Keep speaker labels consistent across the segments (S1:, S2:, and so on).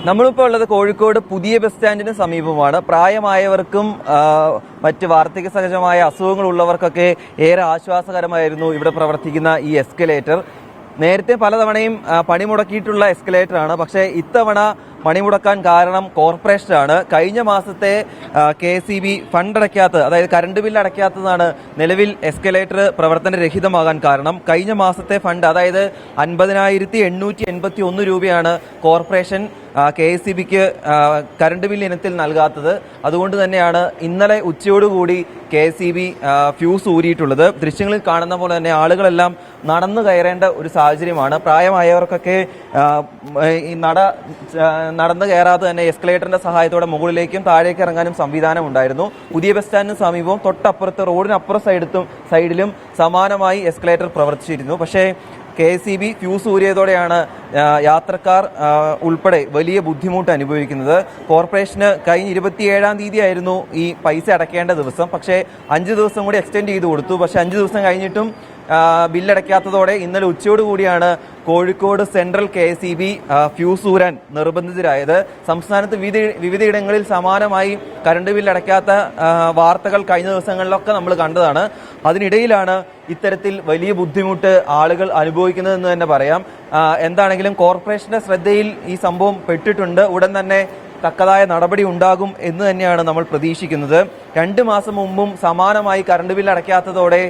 S1: നമ്മളിപ്പോൾ ഉള്ളത് കോഴിക്കോട് പുതിയ ബസ് സ്റ്റാൻഡിന് സമീപമാണ്. പ്രായമായവർക്കും മറ്റ് വാർദ്ധക്യ സഹജമായ അസുഖങ്ങളുള്ളവർക്കൊക്കെ ഏറെ ആശ്വാസകരമായിരുന്നു ഇവിടെ പ്രവർത്തിക്കുന്ന ഈ എസ്കലേറ്റർ. നേരത്തെ പലതവണയും പണിമുടക്കിയിട്ടുള്ള എസ്കലേറ്ററാണ്. പക്ഷേ ഇത്തവണ പണിമുടക്കാൻ കാരണം കോർപ്പറേഷനാണ്. കഴിഞ്ഞ മാസത്തെ KSEB ഫണ്ട് അടയ്ക്കാത്തത്, അതായത് കറണ്ട് ബില്ല് അടയ്ക്കാത്തതാണ് നിലവിൽ എസ്കലേറ്റർ പ്രവർത്തനരഹിതമാകാൻ കാരണം. കഴിഞ്ഞ മാസത്തെ ഫണ്ട്, അതായത് 50,881 രൂപയാണ് കോർപ്പറേഷൻ KSEBക്ക് കറണ്ട് ബില്ല് ഇനത്തിൽ നൽകാത്തത്. അതുകൊണ്ട് തന്നെയാണ് ഇന്നലെ ഉച്ചയോടുകൂടി KSEB ഫ്യൂസ് ഊരിയിട്ടുള്ളത്. ദൃശ്യങ്ങളിൽ കാണുന്ന പോലെ തന്നെ ആളുകളെല്ലാം നടന്നു കയറേണ്ട ഒരു സാഹചര്യമാണ്. പ്രായമായവർക്കൊക്കെ ഈ നടന്നു കയറാതെ തന്നെ എസ്കലേറ്ററിന്റെ സഹായത്തോടെ മുകളിലേക്കും താഴേക്ക് ഇറങ്ങാനും സംവിധാനം ഉണ്ടായിരുന്നു. പുതിയ ബസ് സ്റ്റാൻഡിന് സമീപവും തൊട്ടപ്പുറത്ത് റോഡിനപ്പുറം സൈഡിലും സമാനമായി എസ്കലേറ്റർ പ്രവർത്തിച്ചിരുന്നു. പക്ഷേ KSEB ഫ്യൂസ് ഊരിയതോടെയാണ് യാത്രക്കാർ ഉൾപ്പെടെ വലിയ ബുദ്ധിമുട്ട് അനുഭവിക്കുന്നത്. കോർപ്പറേഷന് കഴിഞ്ഞ 27-ാം തീയതി ആയിരുന്നു ഈ പൈസ അടയ്ക്കേണ്ട ദിവസം. പക്ഷേ 5 ദിവസം കൂടി എക്സ്റ്റെൻഡ് ചെയ്ത് കൊടുത്തു. പക്ഷേ 5 ദിവസം കഴിഞ്ഞിട്ടും ബില്ലടയ്ക്കാത്തതോടെ ഇന്നലെ ഉച്ചയോടുകൂടിയാണ് കോഴിക്കോട് സെൻട്രൽ KSEB ഫ്യൂസ് ഊരാൻ നിർബന്ധിതരായത്. സംസ്ഥാനത്ത് വിവിധയിടങ്ങളിൽ സമാനമായി കറണ്ട് ബില്ല് അടയ്ക്കാത്ത വാർത്തകൾ കഴിഞ്ഞ ദിവസങ്ങളിലൊക്കെ നമ്മൾ കണ്ടതാണ്. അതിനിടയിലാണ് ഇത്തരത്തിൽ വലിയ ബുദ്ധിമുട്ട് ആളുകൾ അനുഭവിക്കുന്നതെന്ന് തന്നെ പറയാം. എന്താണെങ്കിലും കോർപ്പറേഷന്റെ ശ്രദ്ധയിൽ ഈ സംഭവം പെട്ടിട്ടുണ്ട്. ഉടൻ തന്നെ തക്കതായ നടപടി ഉണ്ടാകും എന്ന് തന്നെയാണ് നമ്മൾ പ്രതീക്ഷിക്കുന്നത്. 2 മാസം മുമ്പും സമാനമായി കറണ്ട് ബില്ല് അടയ്ക്കാത്തതോടെ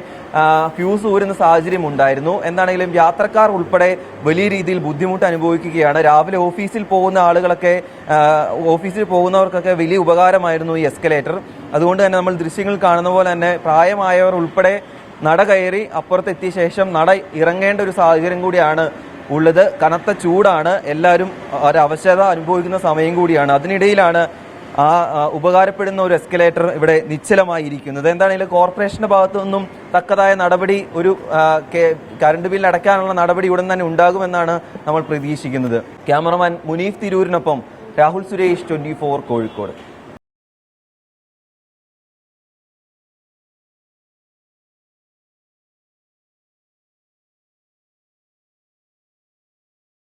S1: ഫ്യൂസ് ഊരുന്ന സാഹചര്യം ഉണ്ടായിരുന്നു. എന്താണെങ്കിലും യാത്രക്കാർ ഉൾപ്പെടെ വലിയ രീതിയിൽ ബുദ്ധിമുട്ട് അനുഭവിക്കുകയാണ്. രാവിലെ ഓഫീസിൽ പോകുന്നവർക്കൊക്കെ വലിയ ഉപകാരമായിരുന്നു ഈ എസ്കലേറ്റർ. അതുകൊണ്ട് തന്നെ നമ്മൾ ദൃശ്യങ്ങൾ കാണുന്ന പോലെ തന്നെ പ്രായമായവർ ഉൾപ്പെടെ നട കയറി അപ്പുറത്തെത്തിയ ശേഷം നട ഇറങ്ങേണ്ട ഒരു സാഹചര്യം കൂടിയാണ് ഉള്ളത്. കനത്ത ചൂടാണ്, എല്ലാവരും ഒരവശത അനുഭവിക്കുന്ന സമയം കൂടിയാണ്. അതിനിടയിലാണ് ഉപകാരപ്പെടുന്ന ഒരു എസ്കലേറ്റർ ഇവിടെ നിശ്ചലമായിരിക്കുന്നത്. എന്താണെങ്കിലും കോർപ്പറേഷന്റെ ഭാഗത്തു നിന്നും തക്കതായ നടപടി, ഒരു കറണ്ട് ബില്ല് അടയ്ക്കാനുള്ള നടപടി ഉടൻ തന്നെ ഉണ്ടാകുമെന്നാണ് നമ്മൾ പ്രതീക്ഷിക്കുന്നത്. ക്യാമറമാൻ മുനീഫ് തിരൂരിനൊപ്പം രാഹുൽ സുരേഷ്, 24 കോഴിക്കോട്.